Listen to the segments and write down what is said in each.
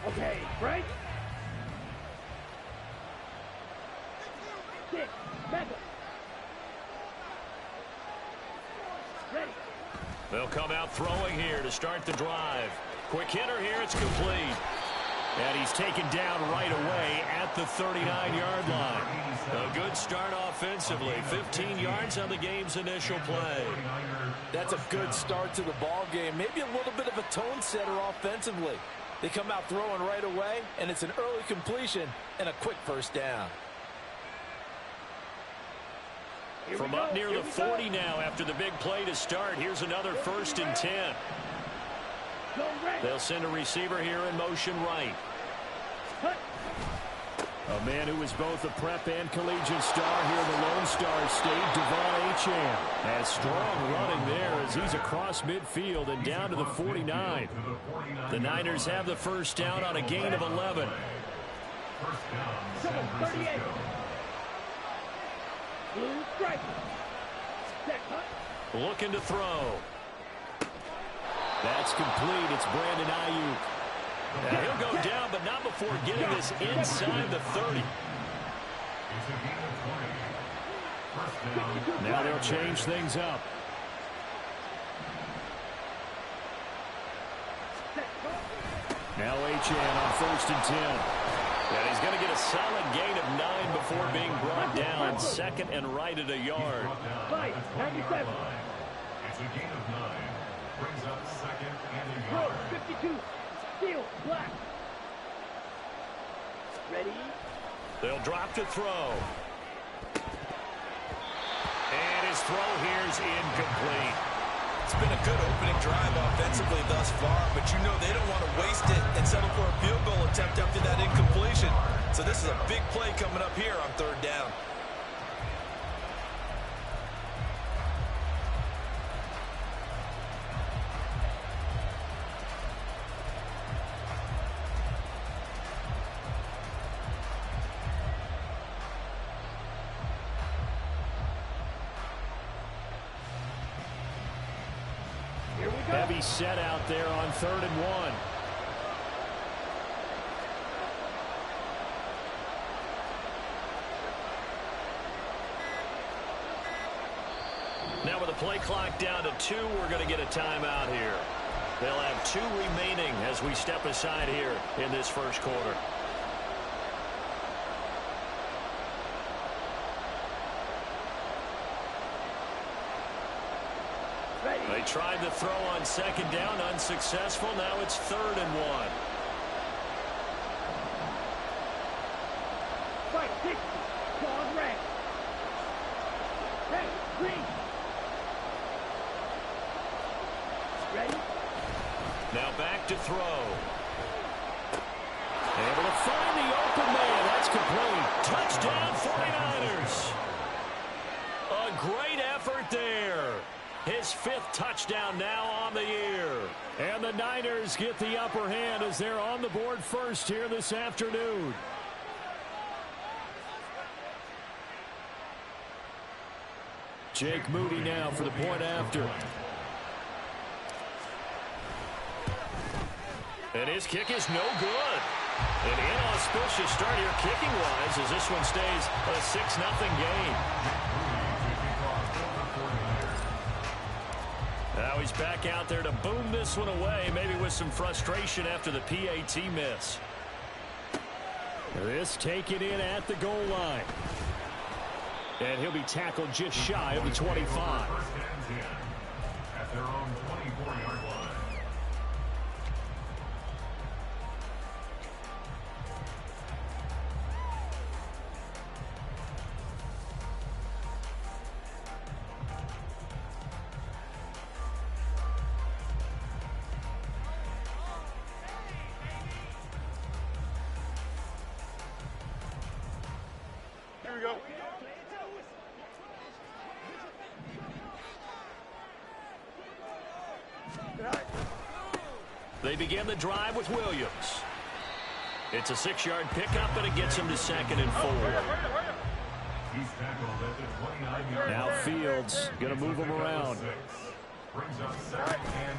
Okay, break. Six, Madden. Ready. They'll come out throwing here to start the drive. Quick hitter here, it's complete. And he's taken down right away at the 39-yard line. A good start offensively. 15 yards on the game's initial play. That's a good start to the ball game. Maybe a little bit of a tone setter offensively. They come out throwing right away, and it's an early completion and a quick first down. From up near the 40 now after the big play to start. Here's another 1st and 10. They'll send a receiver here in motion right. A man who is both a prep and collegiate star here in the Lone Star State, Devon Achane. Has strong running there as he's across midfield and down to the 49. The Niners have the first down on a gain of 11. 38. Blue stripe. Looking to throw. That's complete. It's Brandon Ayuk. And he'll go down, but not before getting this inside the 30. Now they'll change things up. Now Achane on 1st and 10. And he's going to get a solid gain of 9 before being brought down. 2nd and right at a yard. 97. It's a gain of 9. Brings up 2nd and a yard. 52. Steel, black. Ready? They'll drop to throw. And his throw here's incomplete. It's been a good opening drive offensively thus far, but you know they don't want to waste it and settle for a field goal attempt after that incompletion. So this is a big play coming up here on 3rd down. Heavy set out there on 3rd and 1. Now with the play clock down to 2, we're going to get a timeout here. They'll have 2 remaining as we step aside here in this first quarter. They tried the throw on 2nd down, unsuccessful. Now it's 3rd and 1. 560. Dog red. Red, green. Ready? Now back to throw. Able to find the open man. That's complete. Touchdown 49ers. A great effort there. His 5th touchdown now on the year. And the Niners get the upper hand as they're on the board first here this afternoon. Jake Moody now for the point after. And his kick is no good. An inauspicious start here kicking-wise as this one stays a 6-0 game. Now he's back out there to boom this one away, maybe with some frustration after the PAT miss. This taken in at the goal line. And he'll be tackled just shy of the 25. At their own 24-yard line. They begin the drive with Williams. It's a 6-yard pickup, and it gets him to 2nd and 4. He's tackled at the 29-yard line. Now Fields going to move him around. Brings up 2nd and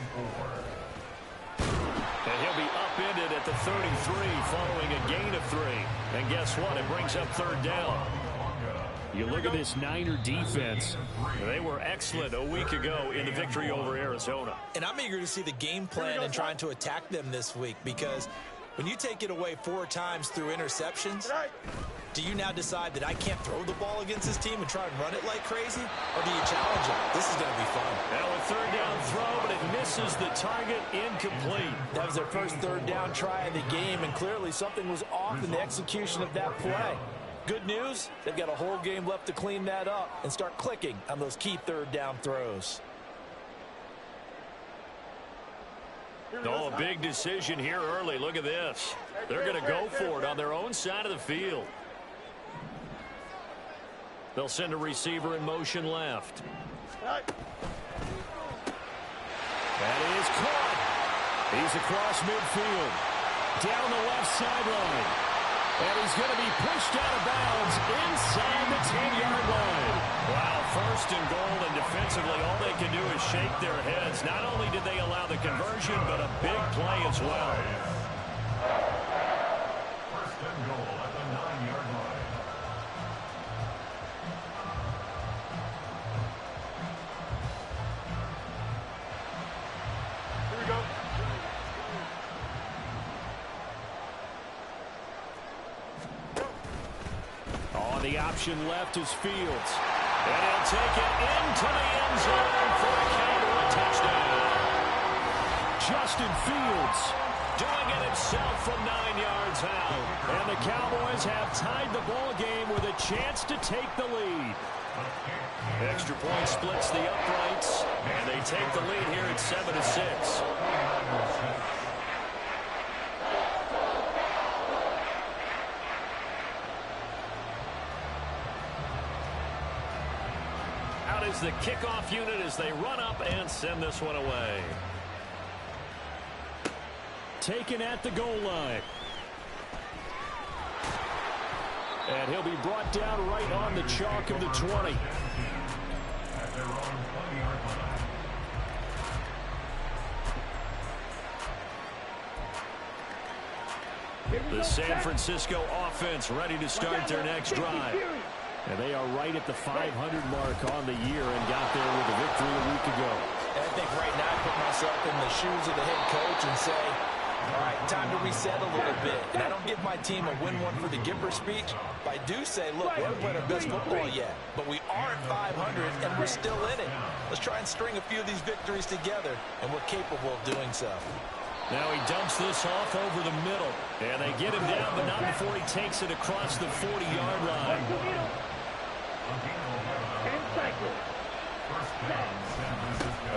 4. And he'll be upended at the 33 following a gain of 3. And guess what? It brings up third down. You look at this Niner defense. They were excellent a week ago in the victory over Arizona. And I'm eager to see the game plan and trying to attack them this week, because when you take it away 4 times through interceptions, do you now decide that I can't throw the ball against this team and try and run it like crazy? Or do you challenge it? This is going to be fun. Now a third down throw, but it misses the target, incomplete. That was their first third down try of the game, and clearly something was off in the execution of that play. Good news, they've got a whole game left to clean that up and start clicking on those key third down throws. Oh, a big decision here early. Look at this. They're going to go for it on their own side of the field. They'll send a receiver in motion left. That is caught. He's across midfield. Down the left sideline. And he's going to be pushed out of bounds inside the 10-yard line. Wow, first and goal, and defensively all they can do is shake their heads. Not only did they allow the conversion, but a big play as well. First and goal at the 9-yard line. Here we go. On the option left is Fields. And he'll take it into the end zone for a Cowboy touchdown. Justin Fields doing it himself from 9 yards out. And the Cowboys have tied the ball game with a chance to take the lead. Extra point splits the uprights, and they take the lead here at 7-6. Out is the kickoff unit as they run up and send this one away. Taken at the goal line. And he'll be brought down right on the chalk of the 20. At their own 20-yard line. The San Francisco offense ready to start their next drive. And they are right at the 500 mark on the year and got there with a victory a week ago. And I think right now I put myself in the shoes of the head coach and say, all right, time to reset a little bit. And I don't give my team a win one for the Gipper speech, but I do say, look, we haven't played our best football yet, but we are at 500 and we're still in it. Let's try and string a few of these victories together, and we're capable of doing so. Now he dumps this off over the middle. And they get him down, but not before he takes it across the 40-yard line.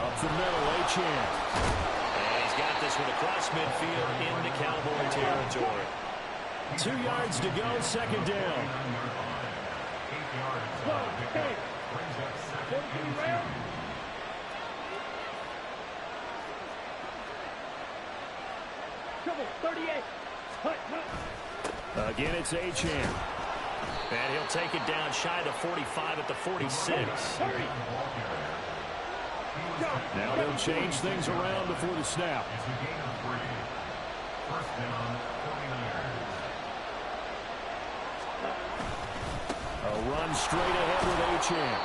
Up the middle, Achane. And he's got this one across midfield into Cowboy territory. 2 yards to go, second down. 8 yards. Brings up second and 2. Trouble, 38. Hut. Again, it's Achane. And he'll take it down shy to 45 at the 46. Hurry. Now they'll change things around before the snap. It's a gain of 3. First down, 49ers. A run straight ahead with Achane.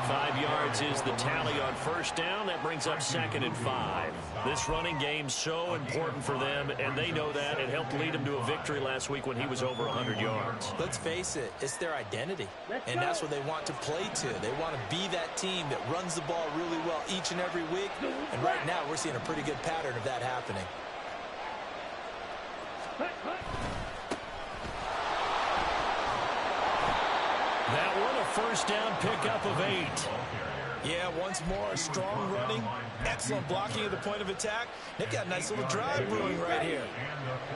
5 yards is the tally on first down. That brings up second and 5. This running game's so important for them, and they know that. It helped lead them to a victory last week when he was over 100 yards. Let's face it, it's their identity, and that's what they want to play to. They want to be that team that runs the ball really well each and every week, and right now we're seeing a pretty good pattern of that happening. That one a first down pickup of 8. Yeah, once more, strong running, excellent blocking at the point of attack. They've got a nice little drive brewing right here.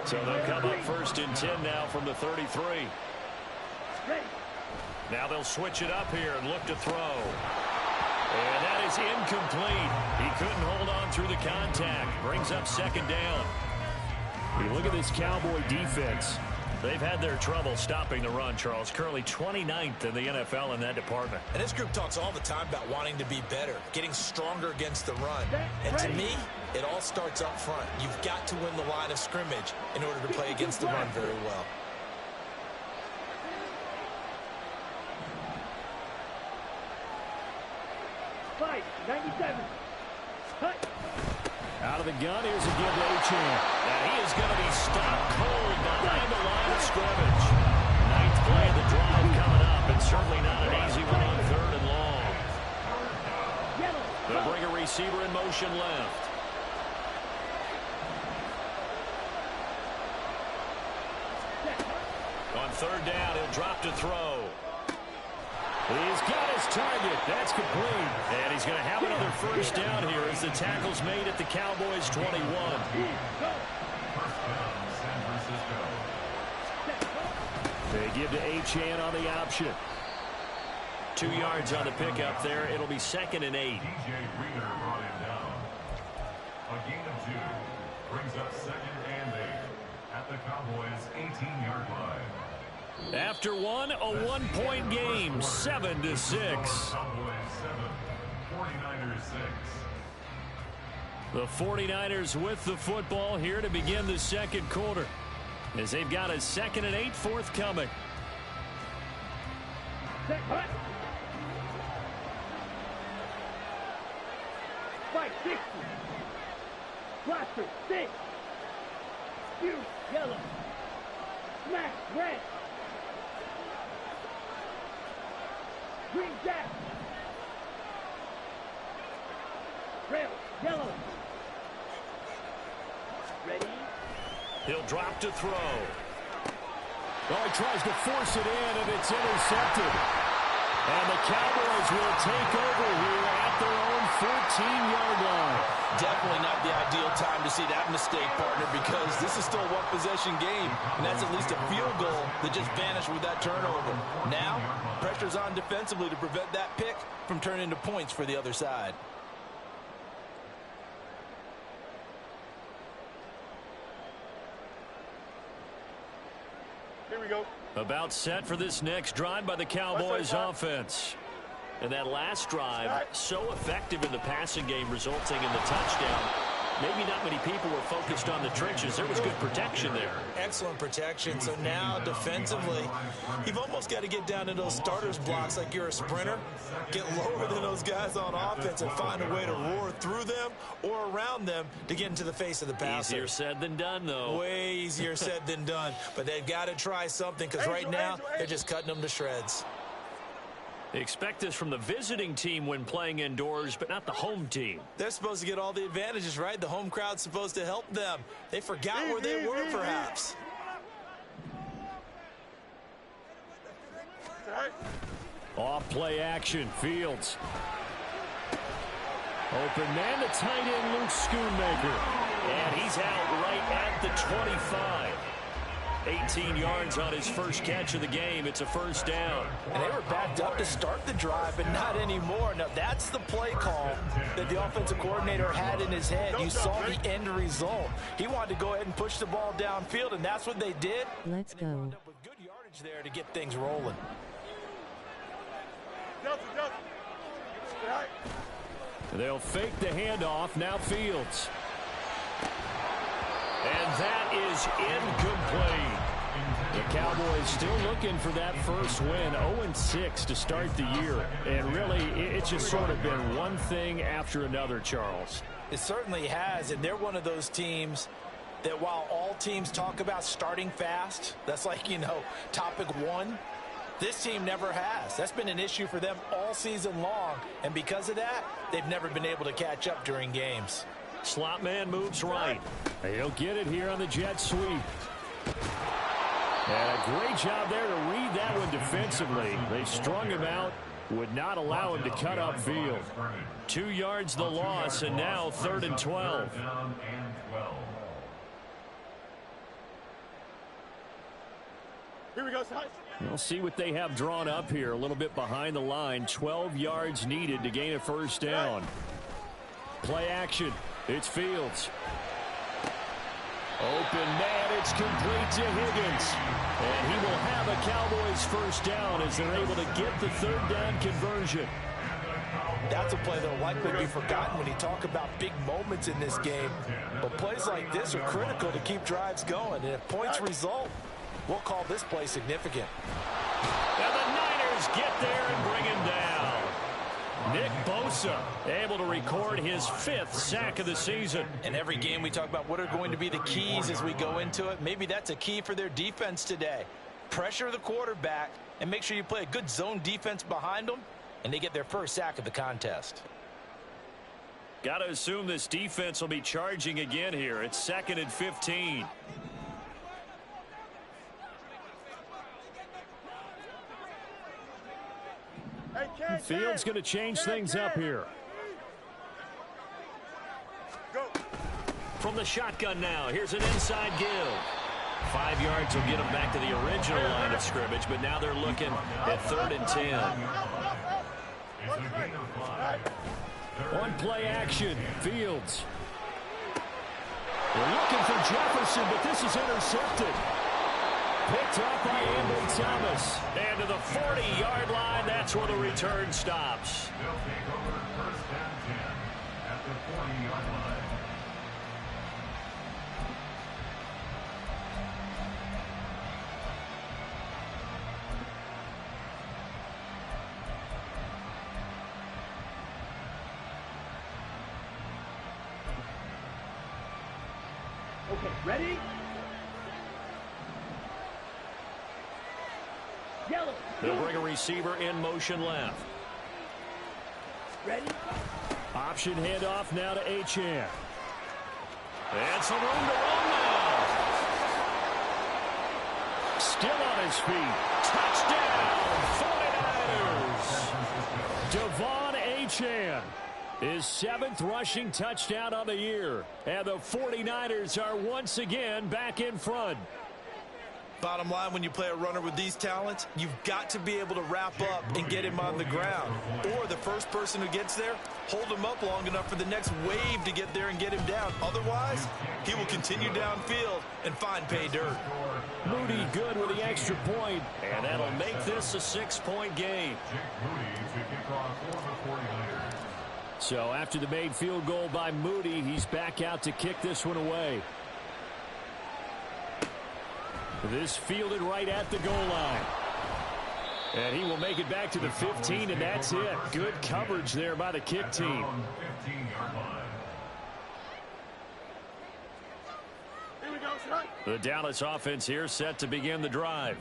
So they'll come up first and 10 now from the 33. Now they'll switch it up here and look to throw. And that is incomplete. He couldn't hold on through the contact. Brings up second down. You look at this Cowboy defense. They've had their trouble stopping the run, Charles. Currently 29th in the NFL in that department. And this group talks all the time about wanting to be better, getting stronger against the run. And to me, It all starts up front. You've got to win the line of scrimmage in order to play against the run very well. Fight, 97. Cut. Out of the gun, here's a give to Achane. And he is going to be stopped cold behind the line of scrimmage. Ninth play of the drive coming up, and certainly not an easy one on 3rd and long. They'll bring a receiver in motion left. On 3rd down, he'll drop to throw. He's got his target. That's complete. And he's going to have another first down here as the tackle's made at the Cowboys' 21. They give to Achane on the option. 2 yards on the pickup there. It'll be 2nd and 8. DJ Reader brought him down. A gain of 2 brings up 2nd and 8 at the Cowboys' 18-yard line. After one, a 1-point game, 7-6. Cowboys 7, 49ers 6. The 49ers with the football here to begin the 2nd quarter, as they've got a 2nd and 8 forthcoming. Fight, 60. Blaster, 6. Spew, yellow. Smack, red. Green jack. Rail, yellow. Ready? He'll drop to throw. Oh, he tries to force it in, and it's intercepted. And the Cowboys will take over here at their own 14-yard line. Definitely not the ideal time to see that mistake, partner, because this is still a one-possession game, and that's at least a field goal that just vanished with that turnover. Now, pressure's on defensively to prevent that pick from turning into points for the other side. Here we go. About set for this next drive by the Cowboys offense. And that last drive, so effective in the passing game, resulting in the touchdown. Maybe not many people were focused on the trenches. There was good protection there. Excellent protection. So now, defensively, you've almost got to get down to those starters blocks like you're a sprinter. Get lower than those guys on offense and find a way to roar through them or around them to get into the face of the passer. Easier said than done, though. Way easier said than done. But they've got to try something because right now, they're just cutting them to shreds. They expect this from the visiting team when playing indoors, but not the home team. They're supposed to get all the advantages, right? The home crowd's supposed to help them. They forgot where they were, perhaps. Off play action, Fields. Open man, the tight end, Luke Schoonmaker. And he's out right at the 25. 18 yards on his first catch of the game. It's a first down. And they were backed up to start the drive, but not anymore. Now, that's the play call that the offensive coordinator had in his head. You saw the end result. He wanted to go ahead and push the ball downfield, and that's what they did. Let's go. With good yardage there to get things rolling. They'll fake the handoff. Now Fields. And that is incomplete. The Cowboys still looking for that first win. 0-6 to start the year. And really, it's just sort of been one thing after another, Charles. It certainly has, and they're one of those teams that while all teams talk about starting fast, that's like, you know, topic one, this team never has. That's been an issue for them all season long, and because of that, they've never been able to catch up during games. Slot man moves right. He'll get it here on the jet sweep. And a great job there to read that one defensively. They strung him out, would not allow him to cut upfield. 2 yards the loss, and now 3rd and 12. Here we go, Ty. We'll see what they have drawn up here. A little bit behind the line. 12 yards needed to gain a first down. Play action. It's Fields. Open man. It's complete to Higgins. And he will have a Cowboys first down as they're able to get the 3rd down conversion. That's a play that will likely be forgotten when you talk about big moments in this game. But plays like this are critical to keep drives going. And if points result, we'll call this play significant. And the Niners get there and bring him down. Nick Bosa able to record his 5th sack of the season. In every game we talk about what are going to be the keys as we go into it. Maybe that's a key for their defense today. Pressure the quarterback and make sure you play a good zone defense behind them, and they get their first sack of the contest. Got to assume this defense will be charging again here. It's 2nd and 15. Fields going to change things up here. From the shotgun now, here's an inside give. 5 yards will get them back to the original line of scrimmage, but now they're looking at 3rd and 10. On play action, Fields. They're looking for Jefferson, but this is intercepted. Picked up by Ambry Thomas. And to the 40-yard line, that's where the return stops. They'll take over 1st and 10 at the 40-yard line. Okay, ready? Yellow. They'll bring a receiver in motion left. Ready? Option handoff now to Achane. And some room to run now. Still on his feet. Touchdown, 49ers. Devon Achane. His 7th rushing touchdown on the year. And the 49ers are once again back in front. Bottom line, when you play a runner with these talents, you've got to be able to wrap up and get him on the ground. Or the first person who gets there, hold him up long enough for the next wave to get there and get him down. Otherwise, he will continue downfield and find pay dirt. Moody good with the extra point. And that'll make this a 6-point game. So after the made field goal by Moody, he's back out to kick this one away. This fielded right at the goal line. And he will make it back to the 15, and that's it. Good coverage there by the kick team. Here we go, son. The Dallas offense here set to begin the drive.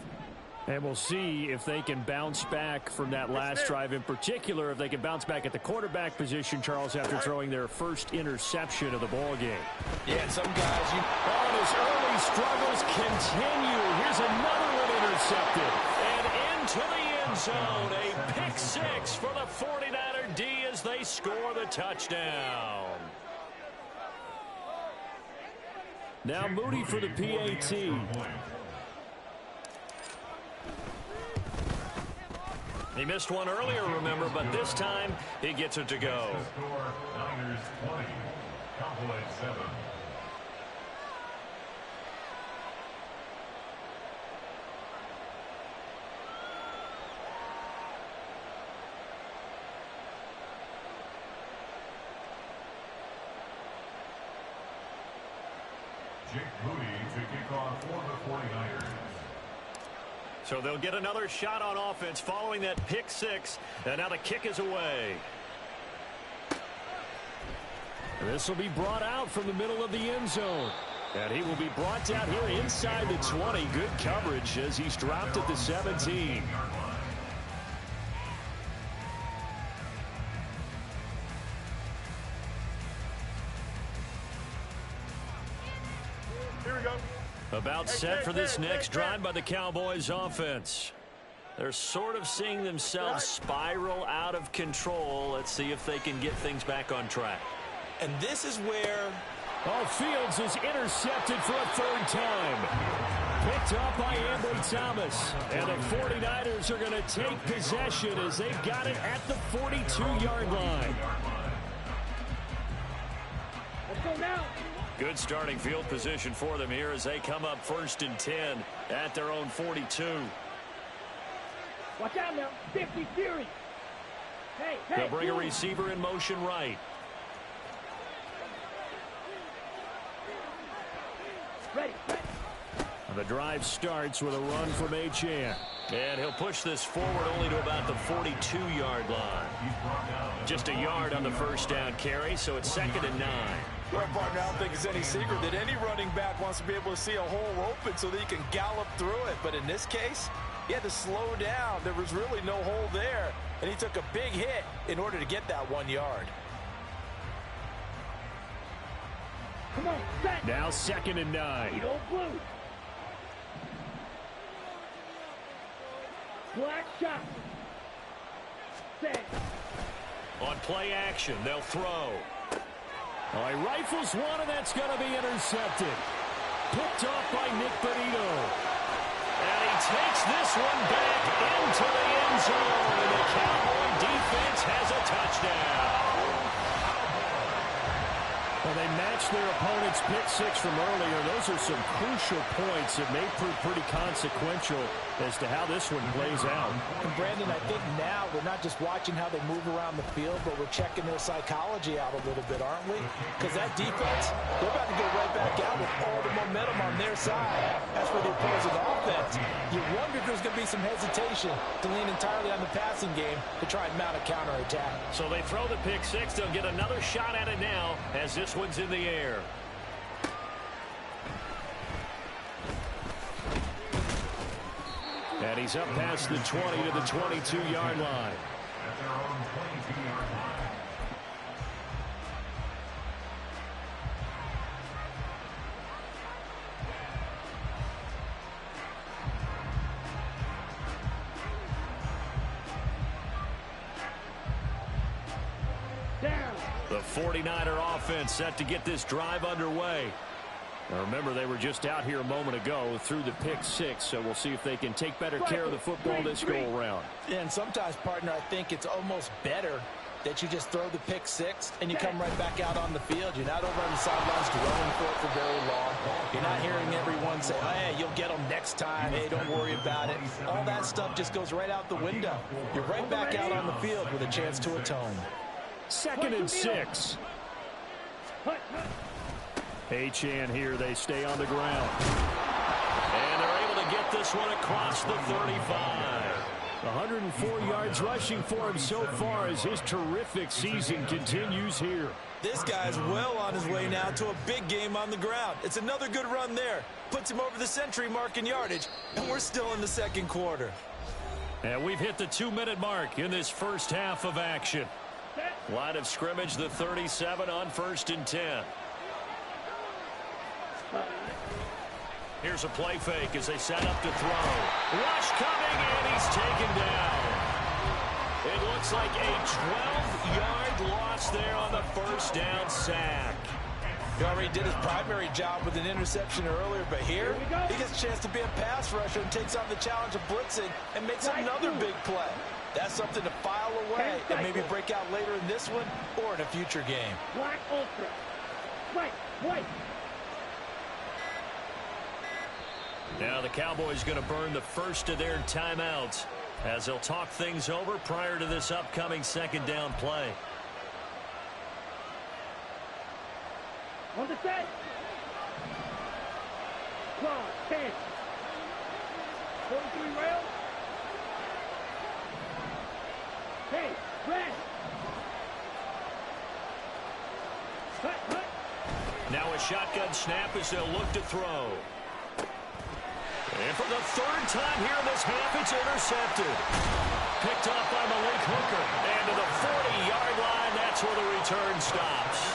And we'll see if they can bounce back from that last drive, in particular, if they can bounce back at the quarterback position, Charles, after throwing their first interception of the ball game. Yeah, and some guys, Oh, his early struggles continue. Here's another one intercepted. And into the end zone, a pick 6 for the 49er D as they score the touchdown. Now Moody for the PAT. He missed one earlier, remember, but this time he gets it to go. Niners 20, Cowboys 7. Jake Moody to kick off for the 49ers. So they'll get another shot on offense following that pick 6, and now the kick is away. This will be brought out from the middle of the end zone. And he will be brought down here inside the 20. Good coverage as he's dropped at the 17. Here we go. About set for this next drive by the Cowboys offense. They're sort of seeing themselves spiral out of control. Let's see if they can get things back on track. and this is where... Oh, Fields is intercepted for a 3rd time. Picked up by Ambry Thomas. And the 49ers are going to take possession as they've got it at the 42-yard line. Let's go now. Good starting field position for them here as they come up 1st and 10 at their own 42. Watch out now. 50 Fury. They'll bring a receiver in motion right. Ready. And the drive starts with a run from Achane. And he'll push this forward only to about the 42-yard line. Just a yard on the first down carry, so it's 2nd and 9. Well, partner, I don't think it's any secret that any running back wants to be able to see a hole open so that he can gallop through it. But in this case, he had to slow down. There was really no hole there, and he took a big hit in order to get that 1 yard. Come on, set. Now 2nd and 9. Old blue. Black shot. Set. On play action, they'll throw. All right, rifles one, and that's going to be intercepted. Picked off by Nick Benito. And he takes this one back into the end zone. And the Cowboy defense has a touchdown. Well, they matched their opponent's pick six from earlier. Those are some crucial points that may prove pretty consequential as to how this one plays out. And Brandon, I think now we're not just watching how they move around the field, but we're checking their psychology out a little bit, aren't we? Because that defense, they're about to go right back out with all the momentum on their side. As for the opposing offense, you wonder if there's going to be some hesitation to lean entirely on the passing game to try and mount a counterattack. So they throw the pick six. They'll get another shot at it now as this one's in the air. And he's up past the 20 to the 22-yard line. At their own 22-yard line. Down. The 49er offense set to get this drive underway. Now remember, they were just out here a moment ago through the pick six, so we'll see if they can take better care of the football this go-around. And sometimes, partner, I think it's almost better that you just throw the pick six and you come right back out on the field. You're not over on the sidelines dwelling for it for very long. You're not hearing everyone say, oh, hey, you'll get them next time. Hey, don't worry about it. All that stuff just goes right out the window. You're right back out on the field with a chance to atone. 2nd and 6. Achane here, they stay on the ground. And they're able to get this one across the 35. 104 yards rushing for him so far as his terrific season continues here. This guy's well on his way now to a big game on the ground. It's another good run there. Puts him over the century mark in yardage, and we're still in the second quarter. And we've hit the 2-minute mark in this first half of action. Line of scrimmage, the 37 on 1st and 10. Here's a play fake as they set up to throw. Rush coming, and he's taken down. It looks like a 12-yard loss there on the first down sack. He already did his primary job with an interception earlier, but here he gets a chance to be a pass rusher and takes on the challenge of blitzing and makes another big play. That's something to file away and maybe break out later in this one or in a future game. Black ultra. White. Now the Cowboys going to burn the first of their timeouts as they'll talk things over prior to this upcoming second down play. On the set. Claw, 10. 43 rail. Hey, red. Cut. Now a shotgun snap as they'll look to throw. And for the third time here in this half, it's intercepted. Picked off by Malik Hooker. And to the 40-yard line, that's where the return stops.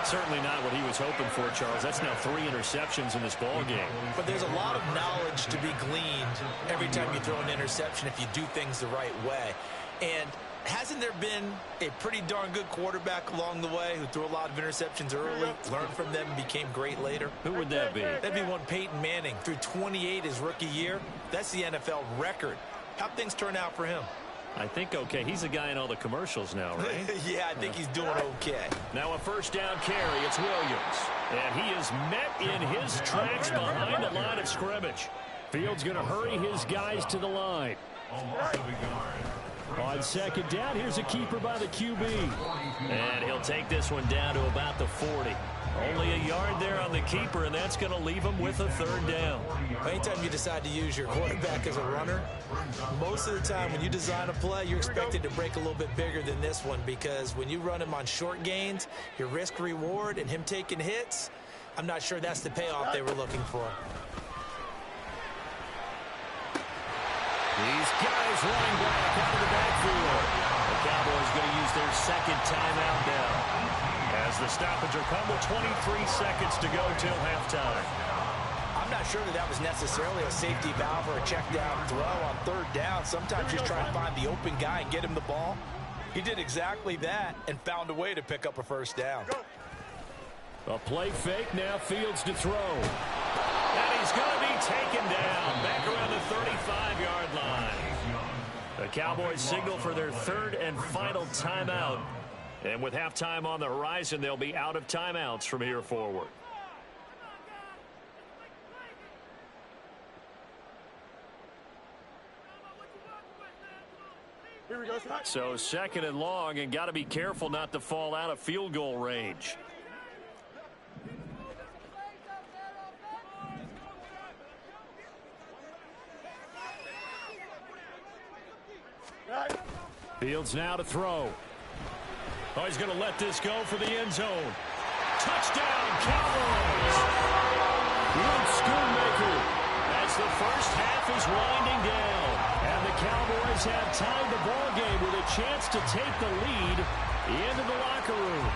Certainly not what he was hoping for, Charles. That's now 3 interceptions in this ball game. But there's a lot of knowledge to be gleaned every time you throw an interception if you do things the right way. And hasn't there been a pretty darn good quarterback along the way who threw a lot of interceptions early, learned from them, and became great later? Who would that be? That'd be one Peyton Manning. Threw 28 his rookie year. That's the NFL record. How'd things turn out for him? I think okay. He's the guy in all the commercials now, right? Yeah, I think he's doing okay. Now a first down carry. It's Williams. And he is met in his tracks behind the line of scrimmage. Field's going to hurry his guys to the line. A loss of a yard. On second down, here's a keeper by the QB. And he'll take this one down to about the 40. Only a yard there on the keeper, and that's going to leave him with a third down. Anytime you decide to use your quarterback as a runner, most of the time when you design a play, you're expected to break a little bit bigger than this one, because when you run him on short gains, your risk reward and him taking hits, I'm not sure that's the payoff they were looking for. These guys running back out of the backfield. The Cowboys going to use their second timeout now, as the stoppage will come with 23 seconds to go till halftime. I'm not sure that was necessarily a safety valve or a check down throw on third down. Sometimes just try to find the open guy and get him the ball. He did exactly that and found a way to pick up a first down. A play fake, now Fields to throw. And he's going to be taken down back around the 35-yard line. The Cowboys signal for their third and final timeout. And with halftime on the horizon, they'll be out of timeouts from here forward. Here we go, so second and long, and got to be careful not to fall out of field goal range. Fields now to throw. Oh, he's going to let this go for the end zone. Touchdown, Cowboys! Luke Schoonmaker, as the first half is winding down. And the Cowboys have tied the ball game with a chance to take the lead into the locker room.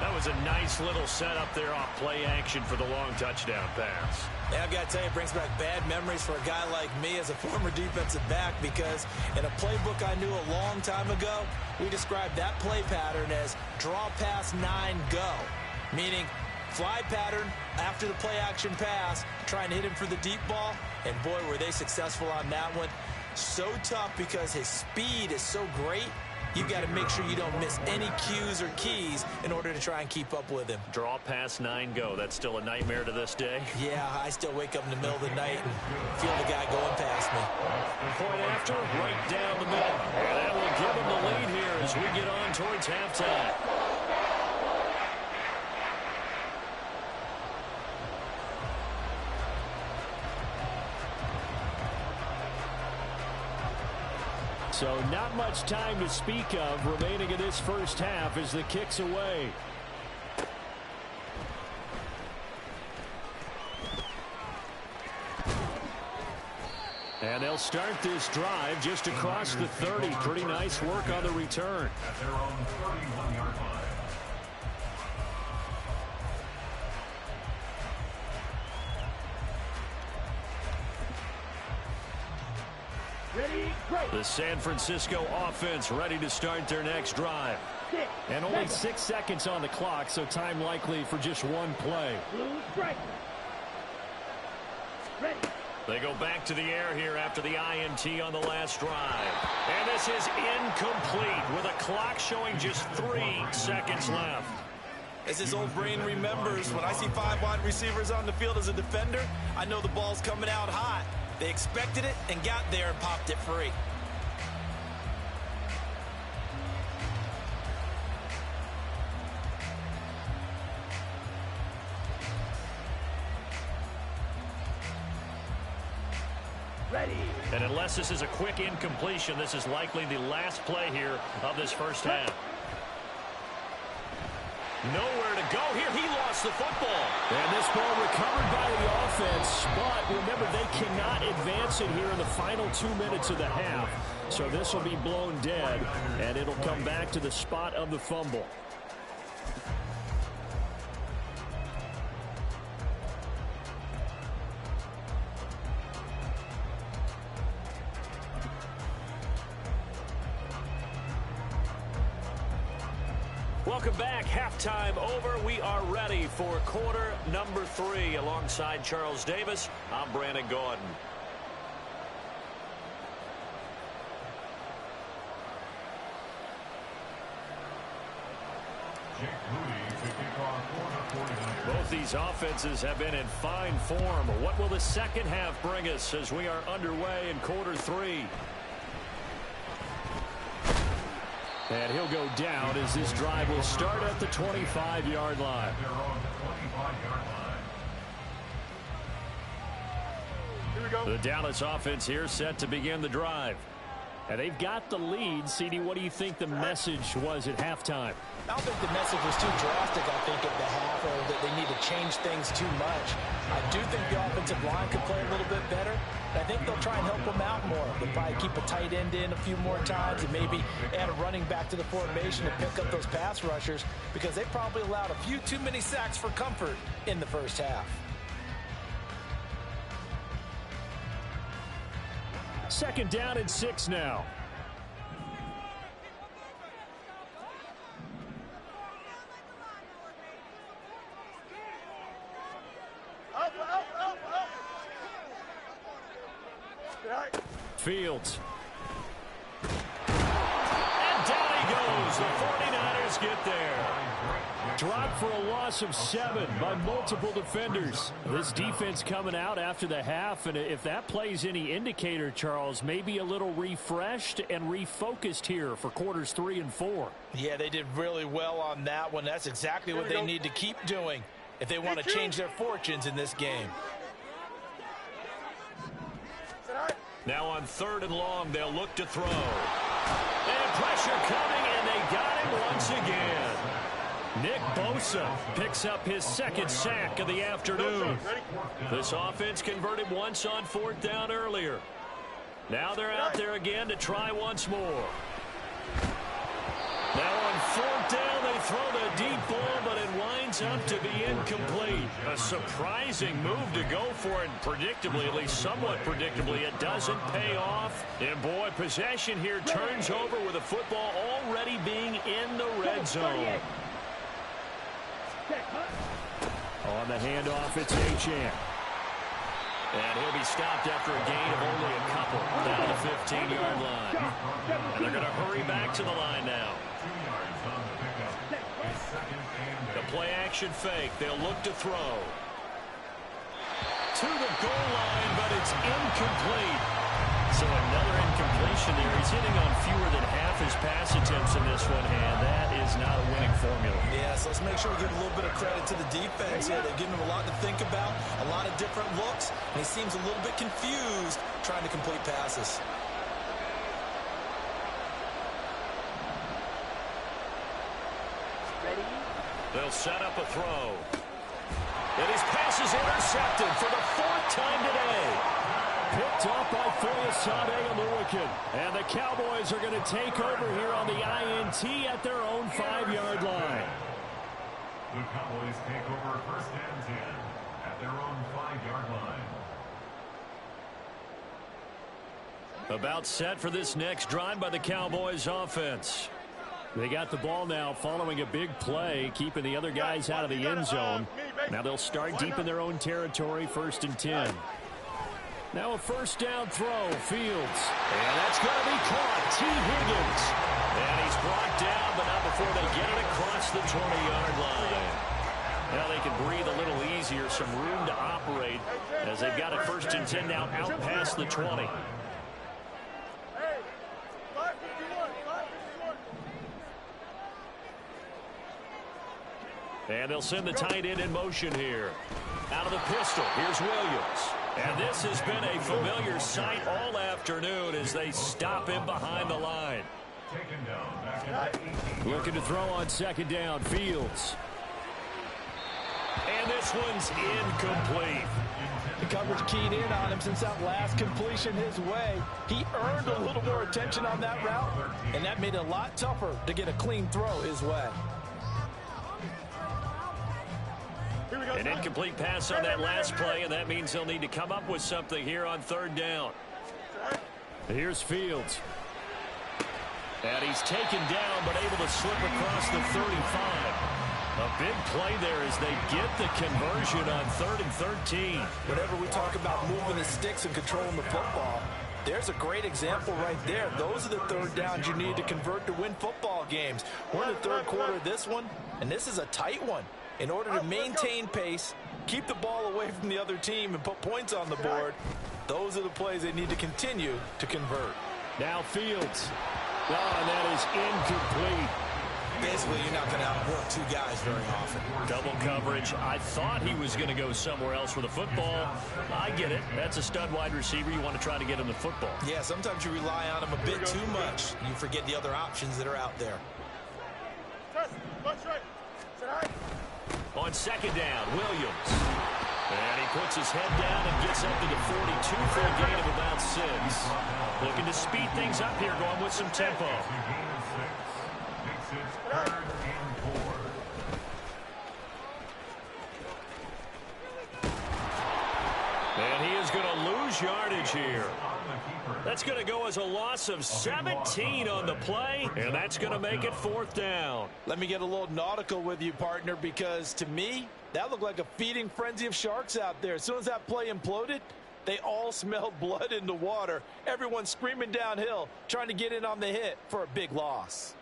That was a nice little setup there off play action for the long touchdown pass. Yeah, I've got to tell you, it brings back bad memories for a guy like me as a former defensive back, because in a playbook I knew a long time ago, we described that play pattern as draw pass 9 go, meaning fly pattern after the play action pass, trying to hit him for the deep ball, and boy, were they successful on that one. So tough because his speed is so great. You've got to make sure you don't miss any cues or keys in order to try and keep up with him. Draw pass 9 go. That's still a nightmare to this day. Yeah, I still wake up in the middle of the night and feel the guy going past me. Point after, right down the middle. And that will give him the lead here as we get on towards halftime. So not much time to speak of remaining in this first half as the kick's away. And they'll start this drive just across the 30. Pretty nice work on the return. At their own 31-yard line. Ready, break. The San Francisco offense ready to start their next drive. And only 6 seconds on the clock, so time likely for just one play. Blue strike. Ready. They go back to the air here after the INT on the last drive. And this is incomplete with a clock showing just 3 seconds left. As his old brain remembers, when I see 5 wide receivers on the field as a defender, I know the ball's coming out hot. They expected it and got there and popped it free. Ready. And unless this is a quick incompletion, this is likely the last play here of this first half. Nowhere to go here. He lost the football. And this ball recovered by the offense, but remember, they cannot advance it here in the final 2 minutes of the half. So this will be blown dead, and it'll come back to the spot of the fumble. Welcome back. Halftime over. We are ready for quarter number 3. Alongside Charles Davis, I'm Brandon Gordon. Both these offenses have been in fine form. What will the second half bring us as we are underway in quarter 3? And he'll go down as this drive will start at the 25-yard line. They're on the 25-yard line. Here we go. The Dallas offense here set to begin the drive. And they've got the lead. CD, what do you think the message was at halftime? I don't think the message was too drastic, I think, at the half, or that they need to change things too much. I do think the offensive line could play a little bit better. I think they'll try and help them out more. They'll probably keep a tight end in a few more times and maybe add a running back to the formation to pick up those pass rushers, because they probably allowed a few too many sacks for comfort in the first half. Second down and 6 now. Fields. And down he goes. The 49ers get there. Drop for a loss of 7 by multiple defenders. This defense coming out after the half, and if that plays any indicator, Charles, maybe a little refreshed and refocused here for quarters 3 and 4. Yeah, they did really well on that one. That's exactly what they need to keep doing if they want to change their fortunes in this game. Now on 3rd and long, they'll look to throw. And pressure coming, and they got him once again. Nick Bosa picks up his 2nd sack of the afternoon. This offense converted once on 4th down earlier. Now they're out there again to try once more. Now on 4th down, they throw the deep ball, but it winds up to be incomplete. A surprising move to go for it, predictably, at least somewhat predictably, it doesn't pay off. And boy, possession here turns over with the football already being in the red zone. On the handoff, it's Achane. And he'll be stopped after a gain of only a couple down to the 15-yard line. And they're going to hurry back to the line now. 2 yards on the pickup. A second and The play action fake. They'll look to throw. To the goal line, but it's incomplete. So another incompletion there. He's hitting on fewer than half his pass attempts in this one, and that is not a winning formula. Yeah, so let's make sure we give a little bit of credit to the defense here. They've given him a lot to think about, a lot of different looks, and he seems a little bit confused trying to complete passes. Ready? They'll set up a throw. And his pass is intercepted for the 4th time today. Picked up by Foyesade Oluwakin. And the Cowboys are going to take over here on the INT at their own 5-yard line. The Cowboys take over 1st and 10 at their own 5-yard line. About set for this next drive by the Cowboys offense. They got the ball now following a big play, keeping the other guys out of the end zone. Now they'll start deep in their own territory, 1st and 10. Now a 1st down throw, Fields. And that's going to be caught. T. Higgins. And he's brought down, but not before they get it across the 20-yard line. Now they can breathe a little easier, some room to operate as they've got it 1st and 10 now out past the 20. And they'll send the tight end in motion here. Out of the pistol, here's Williams. And this has been a familiar sight all afternoon as they stop him behind the line. Taken down back at the 18. Looking to throw on 2nd down, Fields. And this one's incomplete. The coverage keyed in on him since that last completion his way. He earned a little more attention on that route, and that made it a lot tougher to get a clean throw his way. An incomplete pass on that last play, and that means they'll need to come up with something here on 3rd down. Here's Fields. And he's taken down, but able to slip across the 35. A big play there as they get the conversion on 3rd and 13. Whenever we talk about moving the sticks and controlling the football, there's a great example right there. Those are the 3rd downs you need to convert to win football games. We're in the 3rd quarter of this one, and this is a tight one. In order to maintain pace, keep the ball away from the other team, and put points on the board, those are the plays they need to continue to convert. Now Fields. Oh, and that is incomplete. Basically, you're not going to outwork two guys very often. Double coverage. I thought he was going to go somewhere else with the football. I get it. That's a stud wide receiver. You want to try to get him the football. Yeah, sometimes you rely on him a bit too much. You forget the other options that are out there. On second down, Williams. And he puts his head down and gets up to the 42 for a gain of about 6. Looking to speed things up here, going with some tempo. And he is going to lose yardage here. That's going to go as a loss of 17 on the play, and that's going to make it 4th down. Let me get a little nautical with you, partner, because to me, that looked like a feeding frenzy of sharks out there. As soon as that play imploded, they all smelled blood in the water. Everyone screaming downhill, trying to get in on the hit for a big loss.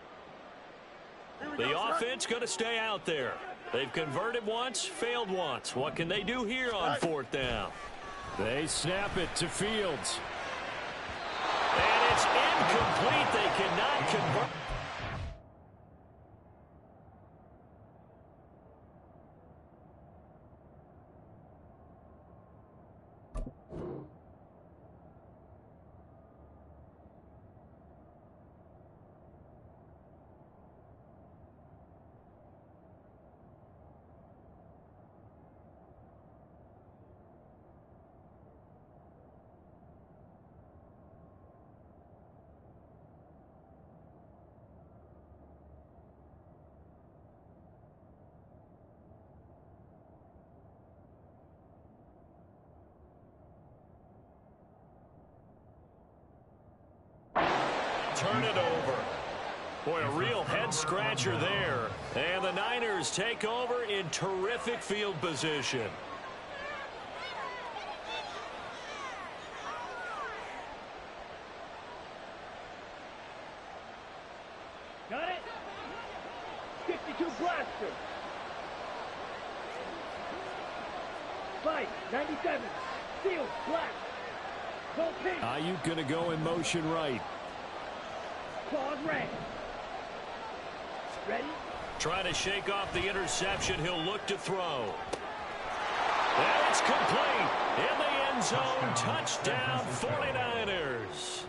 The offense going to stay out there. They've converted once, failed once. What can they do here on 4th down? They snap it to Fields. And it's incomplete. They cannot convert. Turn it over. Boy, a real head-scratcher there. And the Niners take over in terrific field position. Got it? 62 blaster. Fight, 97. Field, black. Go pink. Ayuk going to go in motion right. Claws red. Ready? Trying to shake off the interception. He'll look to throw. And it's complete. In the end zone. Touchdown 49ers.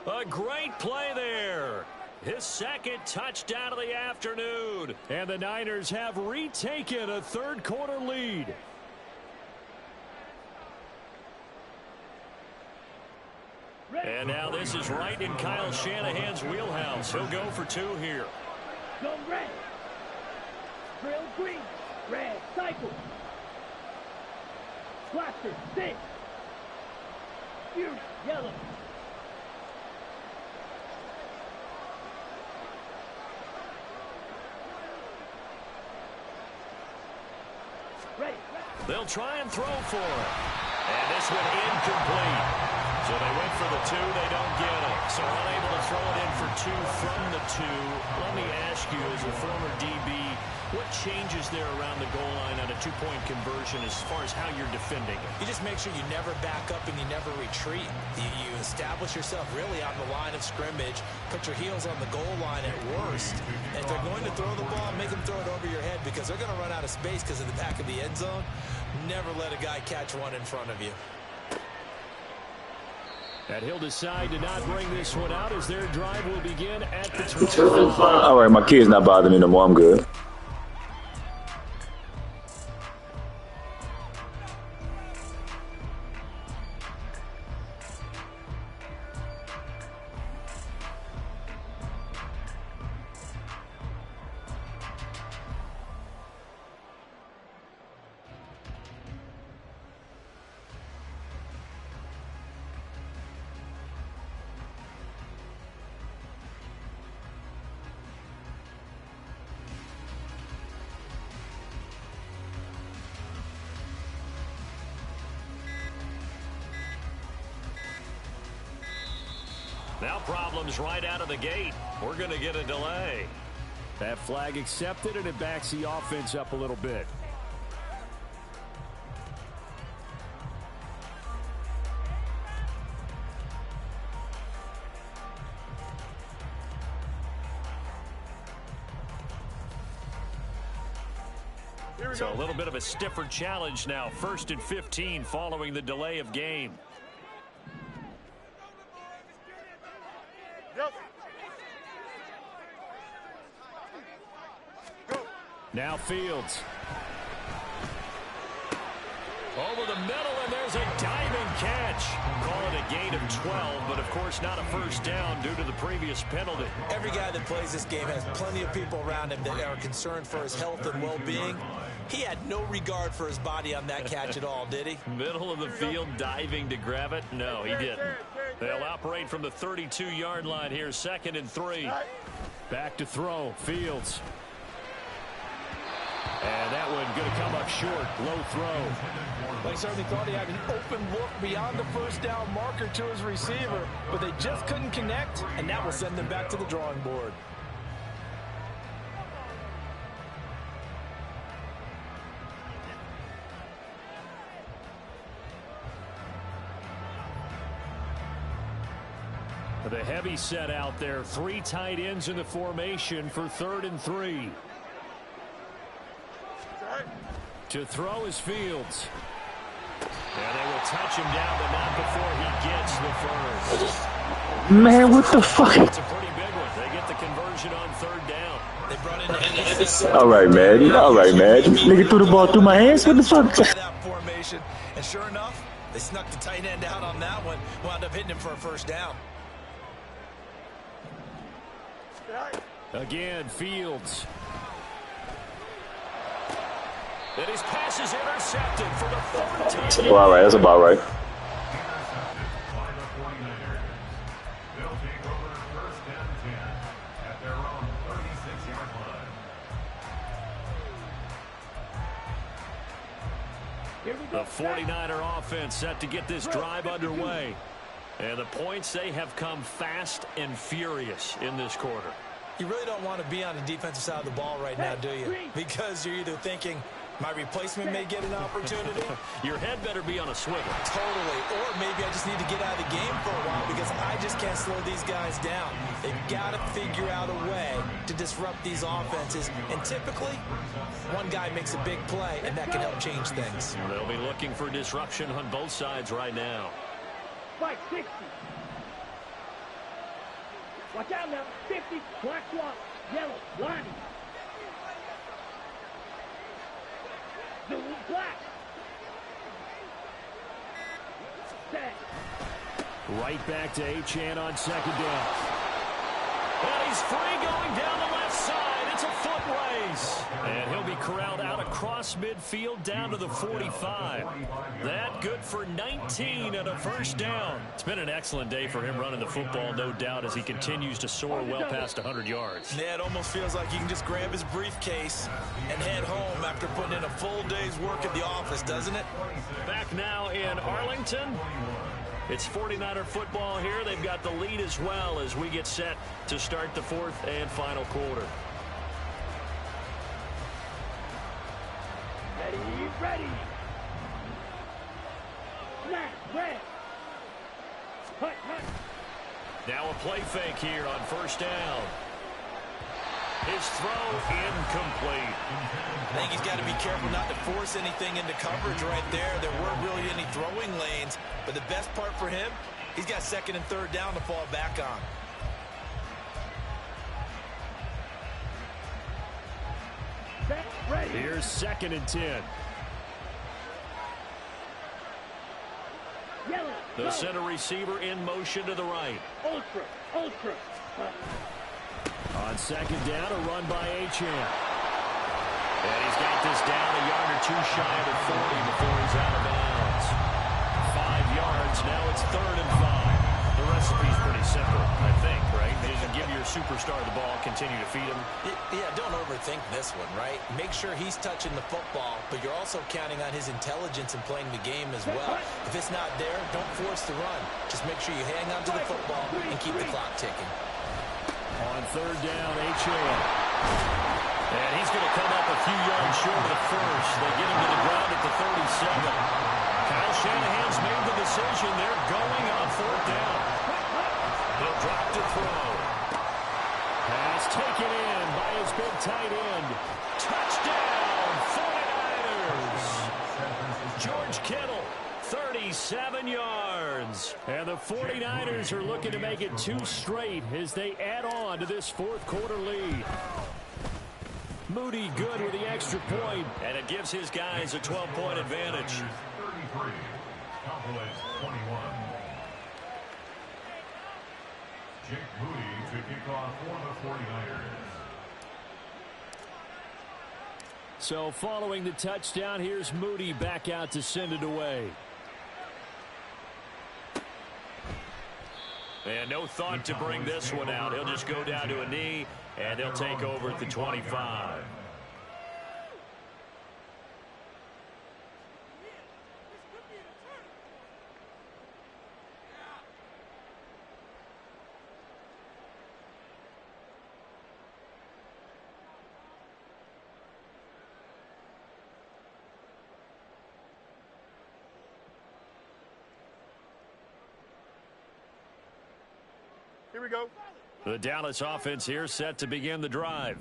A great play there. His second touchdown of the afternoon. And the Niners have retaken a third-quarter lead. And now this is right in Kyle Shanahan's wheelhouse. He'll go for 2 here. Zone red. Drill green. Red. Cycle. Blaster. 6. Fury. Yellow. Ready. They'll try and throw for it. And this one incomplete. So they went for the 2, they don't get it. So unable to throw it in for 2 from the 2. Let me ask you, as a former DB, what changes there around the goal line on a 2-point conversion as far as how you're defending it? You just make sure you never back up and you never retreat. You establish yourself really on the line of scrimmage, put your heels on the goal line at worst. And if they're going to throw the ball, make them throw it over your head because they're going to run out of space because of the back of the end zone. Never let a guy catch one in front of you. And he'll decide to not bring this one out as their drive will begin at the 12. All right, my kid's not bothering me no more. I'm good. Now problems right out of the gate. We're going to get a delay. That flag accepted, and it backs the offense up a little bit. So a little bit of a stiffer challenge now. 1st and 15 following the delay of game. Now Fields. Over the middle, and there's a diving catch. Call it a gain of 12, but of course not a first down due to the previous penalty. Every guy that plays this game has plenty of people around him that are concerned for his health and well-being. He had no regard for his body on that catch at all, did he? Middle of the field, diving to grab it? No, he didn't. They'll operate from the 32-yard line here, 2nd and 3. Back to throw, Fields. And that one going to come up short. Low throw. They certainly thought he had an open look beyond the first down marker to his receiver, but they just couldn't connect, and that will send them back to the drawing board. The heavy set out there. 3 tight ends in the formation for 3rd and 3. To throw is Fields. And they will touch him down, but not before he gets the first. Man, what the fuck? It's a pretty big one. They get the conversion on 3rd down. They brought in All right, man. All right, man. Nigga threw the ball through my hands. What the fuck? that formation, and sure enough, they snuck the tight end out on that one. Wound up hitting him for a first down. Again, Fields. And his pass is intercepted for the 4th time. Well, all right, that's about right. Intercepted by the 49ers. They'll take over 1st and 10 at their own 36-yard line. Here we The go. 49er offense set to get this drive underway. And the points, they have come fast and furious in this quarter. You really don't want to be on the defensive side of the ball right now, do you? Because you're either thinking, my replacement may get an opportunity. Your head better be on a swivel. Totally. Or maybe I just need to get out of the game for a while because I just can't slow these guys down. They've got to figure out a way to disrupt these offenses. And typically, one guy makes a big play, and that can help change things. They'll be looking for disruption on both sides right now. Fight 60. Watch out now. 50. Black swap. Yellow. Lonnie. Blue. Black. Set. Right back to Achane on 2nd down. And he's free going down the left side. It's a foot race. And he'll be corralled out across midfield down to the 45. That good for 19 and a first down. It's been an excellent day for him running the football, no doubt, as he continues to soar well past 100 yards. Yeah, it almost feels like he can just grab his briefcase and head home after putting in a full day's work at the office, doesn't it? Back now in Arlington. It's 49er football here. They've got the lead as well as we get set to start the 4th and final quarter. Ready. Snap. Red. Hut. Now a play fake here on 1st down. His throw incomplete. I think he's got to be careful not to force anything into coverage right there. There weren't really any throwing lanes, but the best part for him, he's got 2nd and 3rd down to fall back on. Set. Ready. Here's 2nd and 10. Yellow. The center receiver in motion to the right. Ultra. On 2nd down, a run by Achane. And he's got this down a yard or 2 shy of the 40 before he's out of bounds. 5 yards, now it's 3rd and 5. The recipe's pretty simple, I think, right? Just give your superstar the ball, continue to feed him. Yeah, don't overthink this one, right? Make sure he's touching the football, but you're also counting on his intelligence in playing the game as well. If it's not there, don't force the run. Just make sure you hang on to the football and keep the clock ticking. On 3rd down, Achane. And he's going to come up a few yards short of the first. They get him to the ground at the 37. Kyle Shanahan's made the decision. They're going on 4th down. He'll drop to throw. Pass taken in by his big tight end. Touchdown, 49ers. 7 yards. And the 49ers are looking to make it 2 straight as they add on to this fourth quarter lead. Moody good with the extra point. And it gives his guys a 12-point advantage. 33, Cowboys 21. Jake Moody to kick off for the 49ers. So following the touchdown, here's Moody back out to send it away. And no thought to bring this one out. He'll just go down to a knee, and they'll take over at the 25. Here we go. The Dallas offense here set to begin the drive.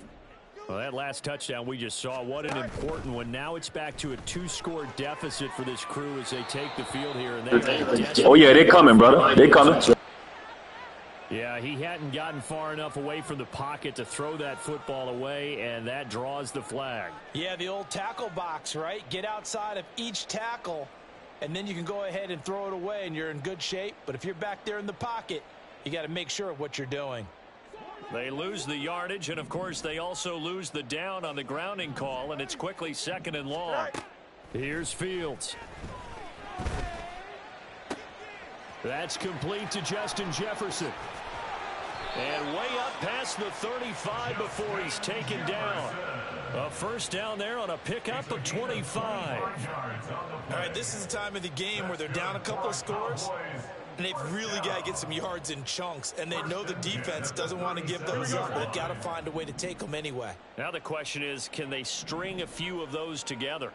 Well, that last touchdown we just saw, what an important one. Now it's back to a 2-score deficit for this crew as they take the field here. And Oh, yeah, they coming, brother. They coming. Yeah, he hadn't gotten far enough away from the pocket to throw that football away, and that draws the flag. Yeah, the old tackle box, right? Get outside of each tackle, and then you can go ahead and throw it away, and you're in good shape. But if you're back there in the pocket, you got to make sure of what you're doing. They lose the yardage, and, of course, they also lose the down on the grounding call, and it's quickly 2nd and long. Here's Fields. That's complete to Justin Jefferson. And way up past the 35 before he's taken down. A first down there on a pickup of 25. All right, this is the time of the game where they're down a couple of scores, and they've really got to get some yards in chunks, and they know the defense doesn't want to give those up, but they've got to find a way to take them anyway. Now the question is, can they string a few of those together?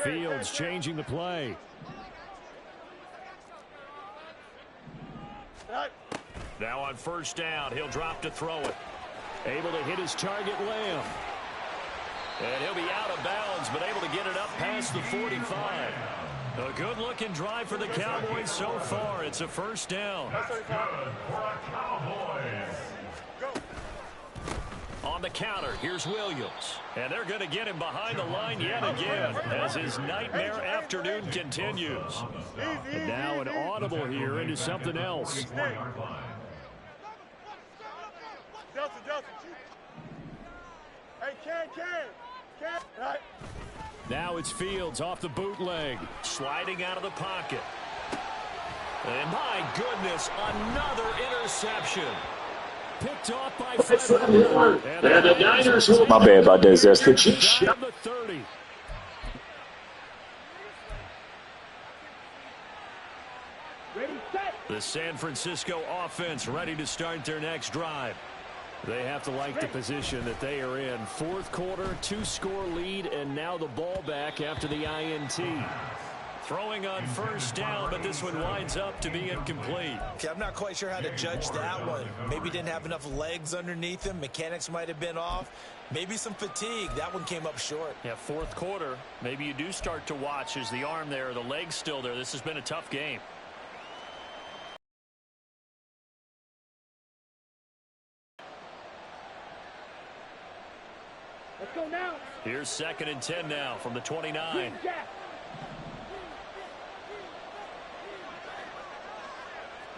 Fields changing the play. Now on first down, he'll drop to throw it. Able to hit his target, Lamb. And he'll be out of bounds, but able to get it up past the 45. A good-looking drive for the Cowboys so far. It's a first down. On the counter, here's Williams. And they're going to get him behind the line yet again as his nightmare afternoon continues. And now an audible here into something else. Now it's Fields off the bootleg. Sliding out of the pocket. And my goodness, another interception. Picked off by Fred. And the Niners. My bad about that, Zesty. The 30. Ready, set. The San Francisco offense ready to start their next drive. They have to like the position that they are in. Fourth quarter, 2-score lead, and now the ball back after the INT. Throwing on first down, but this one winds up to be incomplete. Okay, I'm not quite sure how to judge that one. Maybe didn't have enough legs underneath him. Mechanics might have been off. Maybe some fatigue. That one came up short. Yeah, fourth quarter, maybe you do start to watch as the arm there, the leg's still there. This has been a tough game. Let's go now. Here's 2nd and 10 now from the 29.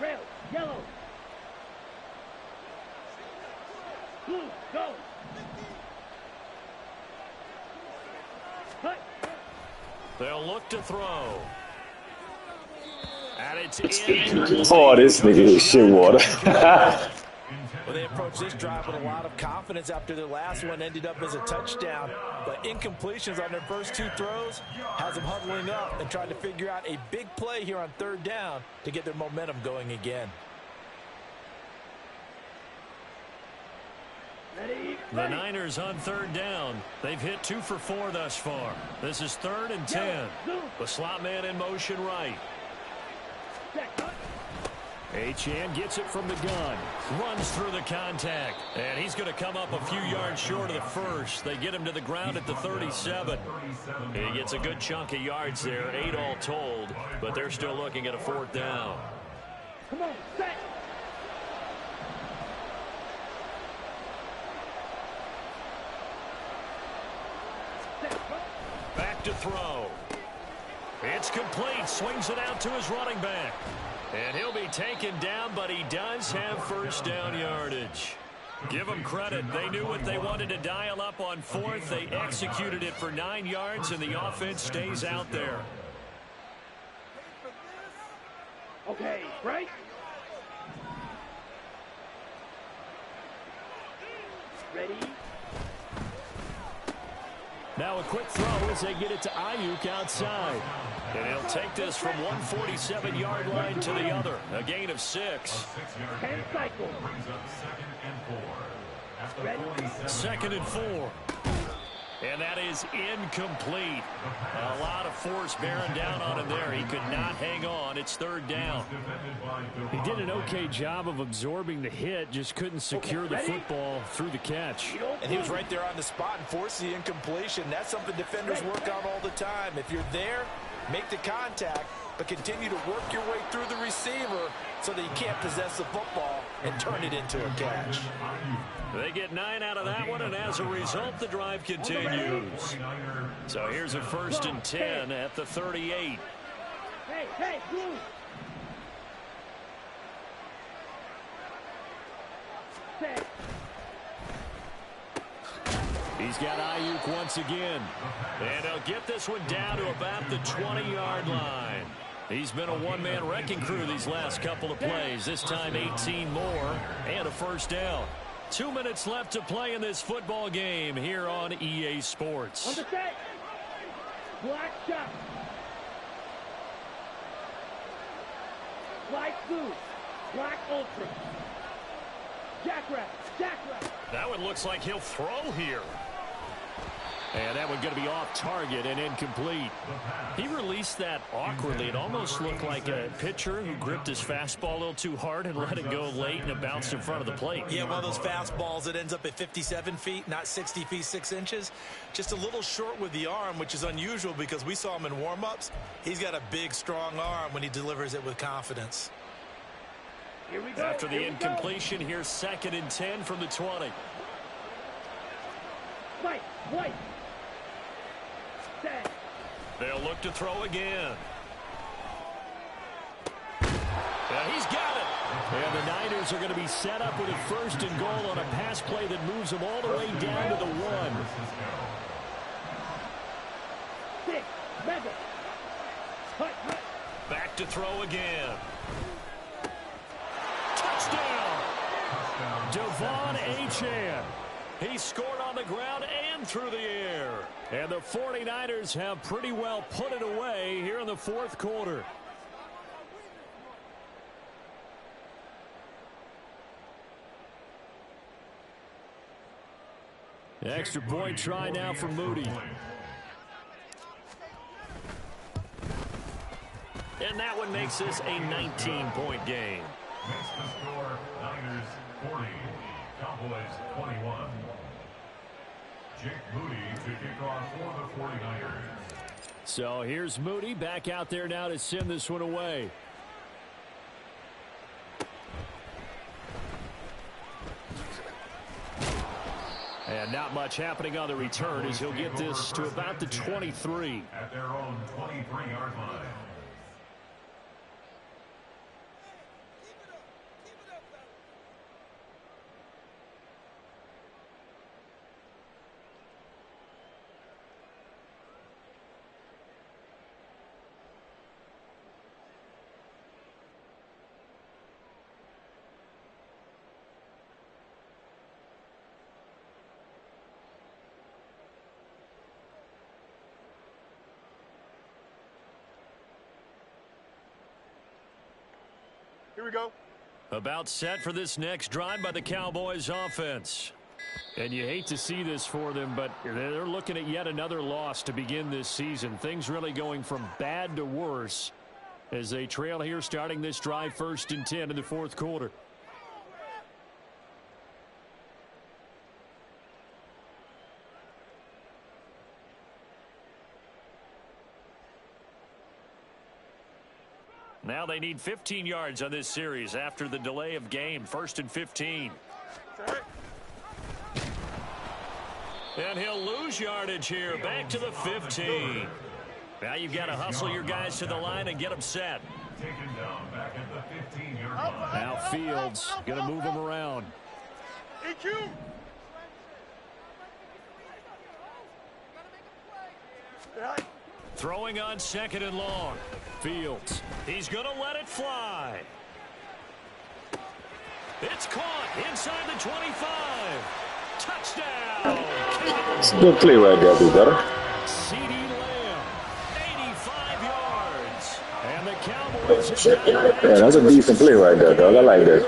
Red, yellow. Blue, go. Cut. They'll look to throw. And it's in. Oh, this nigga is shit water. Well, they approached this drive with a lot of confidence after their last one ended up as a touchdown. But incompletions on their first 2 throws has them huddling up and trying to figure out a big play here on 3rd down to get their momentum going again. Ready, The Niners on 3rd down. They've hit 2 for 4 thus far. This is 3rd and 10. The slot man in motion right. Achane gets it from the gun. Runs through the contact. And he's going to come up a few yards short of the first. They get him to the ground at the 37. He gets a good chunk of yards there, 8 all told. But they're still looking at a 4th down. Come on, set. Back to throw. It's complete. Swings it out to his running back. And he'll be taken down, but he does have 1st down yardage. Give them credit. They knew what they wanted to dial up on 4th. They executed it for 9 yards, and the offense stays out there. Okay, right? Ready? Now a quick throw as they get it to Ayuk outside. And he'll take this from 147-yard line to the other. A gain of 6. 10 cycles. 2nd and 4. And that is incomplete. A lot of force bearing down on him there. He could not hang on. It's 3rd down. He did an okay job of absorbing the hit, just couldn't secure the football through the catch. And he was right there on the spot and forced the incompletion. That's something defenders work on all the time. If you're there, make the contact, but continue to work your way through the receiver so that you can't possess the football and turn it into a catch. They get 9 out of that one, and as a result, the drive continues. So here's a 1st and 10 at the 38. Hey, move. Set. He's got Ayuk once again. And he'll get this one down to about the 20-yard line. He's been a one-man wrecking crew these last couple of plays. This time 18 more and a 1st down. 2 minutes left to play in this football game here on EA Sports. On the set. Black shot. Black blue. Black ultra. Jackrabbit. That one looks like he'll throw here. And that one going to be off target and incomplete. He released that awkwardly. It almost looked like a pitcher who gripped his fastball a little too hard and let it go late, and it bounced in front of the plate. Yeah, one of those fastballs that ends up at 57 feet, not 60 feet 6 inches. Just a little short with the arm, which is unusual because we saw him in warm-ups. He's got a big, strong arm when he delivers it with confidence. Here we go. After the incompletion, here's 2nd and 10 from the 20. White. Set. They'll look to throw again. And he's got it. And the Niners are going to be set up with a 1st and goal on a pass play that moves them all the way down to the 1. 6. Mega. Hut. Back to throw again. Touchdown. Devon Achane. He scored on the ground and through the air. And the 49ers have pretty well put it away here in the 4th quarter. Extra point try now for Moody. And that one makes this a 19-point game. Makes the score Niners 40, Cowboys 21. Jake Moody to kick off for the 49ers. So here's Moody back out there now to send this one away. And not much happening on the return as he'll get this to about the 23. At their own 23-yard line. Here we go. About set for this next drive by the Cowboys offense. And you hate to see this for them, but they're looking at yet another loss to begin this season. Things really going from bad to worse. as they trail here starting this drive 1st and 10 in the 4th quarter. Now they need 15 yards on this series after the delay of game. 1st and 15. And he'll lose yardage here. Back to the 15. Now you've got to hustle your guys to the line and get them set. Now Fields going to move them around. Throwing on 2nd and long. Fields. He's going to let it fly. It's caught inside the 25. Touchdown. It's a good play right there, big brother. C.D. Lamb, 85 yards. And the Cowboys. Yeah, that's a decent play right there, dog. I like that.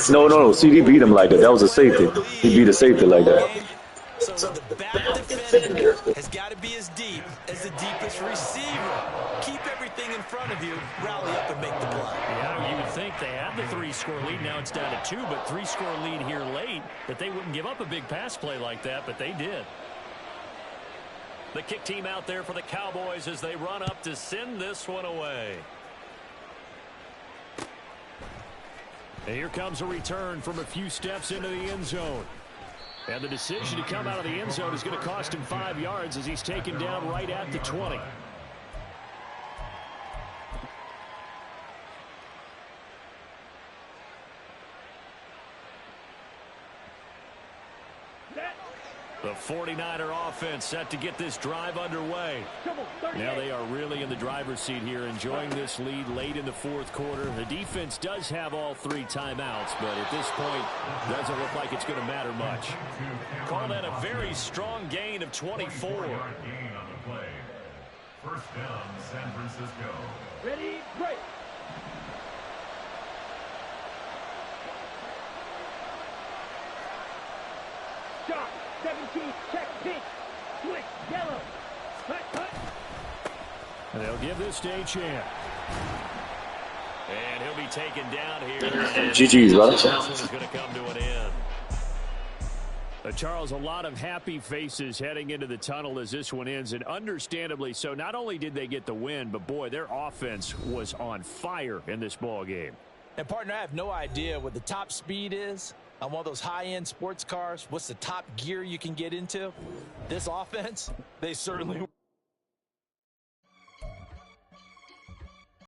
No. CD beat him like that. That was a safety. He beat a safety like that. So the back defender has got to be as deep as the deepest receiver. Keep everything in front of you, rally up and make the play. Yeah, you would think they had the 3-score lead. Now it's down to 2, but 3-score lead here late, that they wouldn't give up a big pass play like that, but they did. The kick team out there for the Cowboys as they run up to send this one away. And here comes a return from a few steps into the end zone. And the decision to come out of the end zone is going to cost him 5 yards as he's taken down right at the 20. The 49er offense set to get this drive underway. Now they are really in the driver's seat here, enjoying this lead late in the 4th quarter. The defense does have all 3 timeouts, but at this point, doesn't look like it's going to matter much. Call that a very strong gain of 24. Gain on the play. 1st down, San Francisco. Ready, break. Shot. 17, check, pitch, switch, yellow, cut. And they'll give this to Chan. And he'll be taken down here. GG's, brother. This is going to come to an end. Charles, a lot of happy faces heading into the tunnel as this one ends, and understandably so. Not only did they get the win, but boy, their offense was on fire in this ball game. And partner, I have no idea what the top speed is on one of those high-end sports cars. What's the top gear you can get into? This offense, they certainly